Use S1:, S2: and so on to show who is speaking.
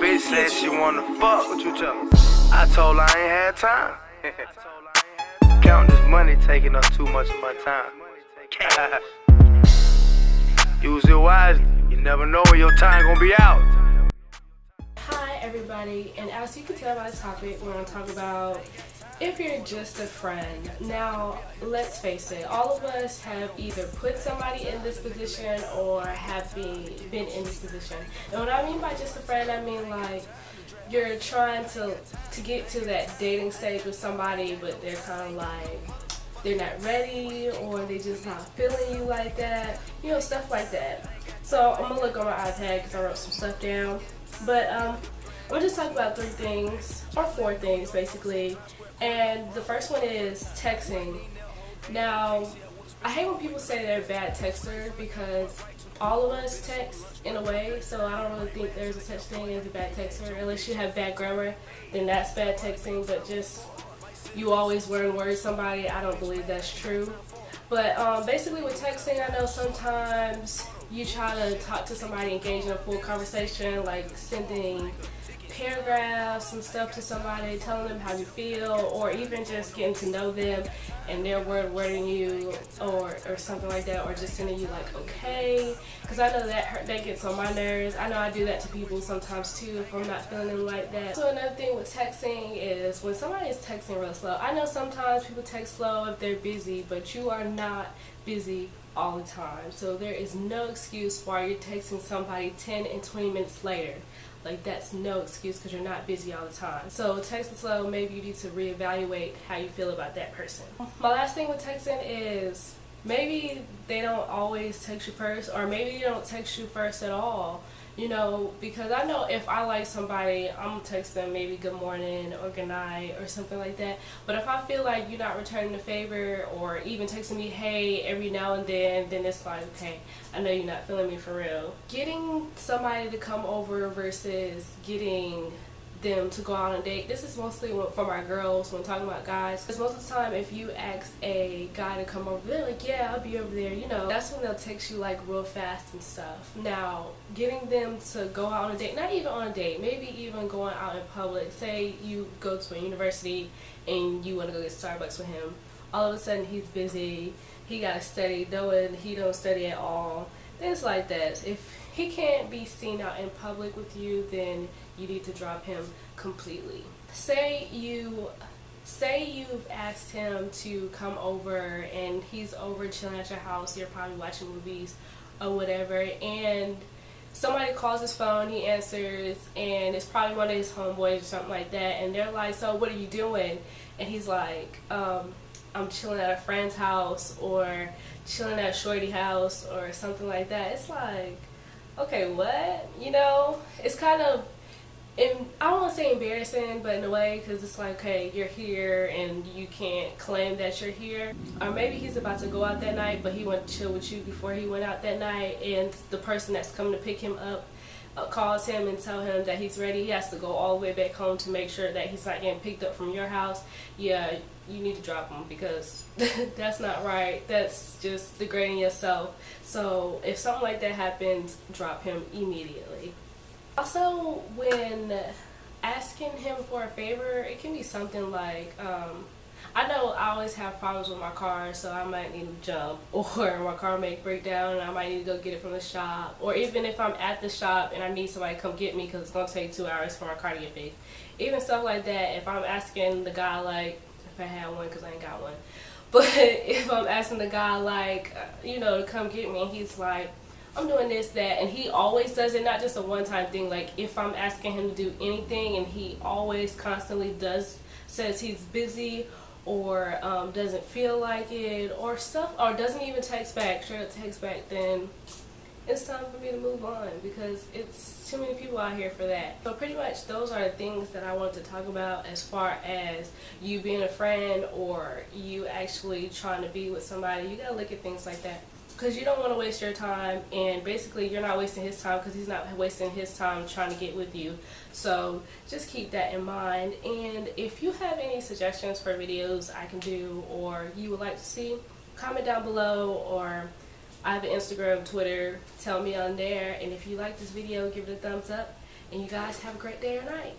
S1: bitch said she wanna fuck. What you tell me? I told her I ain't had time. Counting this money taking up too much of my time. Use it wisely. You never know when your time gonna be out.
S2: Hi everybody, and as you can tell by the topic, we're going to talk about if you're just a friend. Now, let's face it, all of us have either put somebody in this position or have been in this position. And what I mean by just a friend, I mean like you're trying to get to that dating stage with somebody, but they're kind of like, they're not ready or they just not feeling you like that, you know, stuff like that. So I'm going to look on my iPad because I wrote some stuff down. But I'm going to just talk about 3 things, or 4 things basically. And the first one is texting. Now, I hate when people say they're a bad texter because all of us text in a way, so I don't really think there's a such thing as a bad texter. Unless you have bad grammar, then that's bad texting, but just you always word somebody, I don't believe that's true. But basically with texting, I know sometimes you try to talk to somebody, engage in a full conversation, like sending paragraphs and stuff to somebody, telling them how you feel, or even just getting to know them and they're wording you or something like that, or just sending you like okay, because I know that gets on my nerves. I know I do that to people sometimes too if I'm not feeling them like that. So another thing with texting is when somebody is texting real slow. I know sometimes people text slow if they're busy, but you are not busy all the time, so there is no excuse why you're texting somebody 10 and 20 minutes later. Like, that's no excuse because you're not busy all the time. So texting slow, maybe you need to reevaluate how you feel about that person. My last thing with texting is maybe they don't always text you first, or maybe they don't text you first at all. You know, because I know if I like somebody, I'm going to text them maybe good morning or good night or something like that. But if I feel like you're not returning the favor or even texting me hey every now and then it's like, okay, I know you're not feeling me for real. Getting somebody to come over versus getting them to go out on a date. This is mostly for my girls when talking about guys, because most of the time if you ask a guy to come over, they're like, yeah, I'll be over there, you know. That's when they'll text you like real fast and stuff. Now, getting them to go out on a date, not even on a date, maybe even going out in public. Say you go to a university and you want to go get Starbucks with him. All of a sudden he's busy, he got to study, knowing he don't study at all. Things like that. If he can't be seen out in public with you, then you need to drop him completely. Say you've asked him to come over and he's over chilling at your house, you're probably watching movies or whatever, and somebody calls his phone, he answers, and it's probably one of his homeboys or something like that, and they're like, so what are you doing? And he's like, I'm chilling at a friend's house or chilling at a shorty house or something like that. It's like, okay, what? You know, it's kind of, I don't want to say embarrassing, but in a way, because it's like, okay, you're here and you can't claim that you're here. Or maybe he's about to go out that night, but he went to chill with you before he went out that night, and the person that's coming to pick him up calls him and tell him that he's ready. He has to go all the way back home to make sure that he's not getting picked up from your house. Yeah, you need to drop him because that's not right. That's just degrading yourself. So if something like that happens, drop him immediately. Also, when asking him for a favor, it can be something like, I know I always have problems with my car, so I might need to jump, or my car may break down and I might need to go get it from the shop, or even if I'm at the shop and I need somebody to come get me because it's going to take 2 hours for my car to get fixed. Even stuff like that, if I'm asking the guy, like, if I had one because I ain't got one, but if I'm asking the guy, like, you know, to come get me, and he's like, I'm doing this, that, and he always does it, not just a one-time thing. Like, if I'm asking him to do anything and he always constantly says he's busy or doesn't feel like it or stuff, or doesn't even text back, straight up text back, then it's time for me to move on because it's too many people out here for that. So pretty much those are the things that I wanted to talk about as far as you being a friend or you actually trying to be with somebody. You gotta look at things like that, because you don't want to waste your time, and basically you're not wasting his time because he's not wasting his time trying to get with you. So just keep that in mind. And if you have any suggestions for videos I can do or you would like to see, comment down below, or I have an Instagram, Twitter, tell me on there. And if you like this video, give it a thumbs up. And you guys have a great day or night.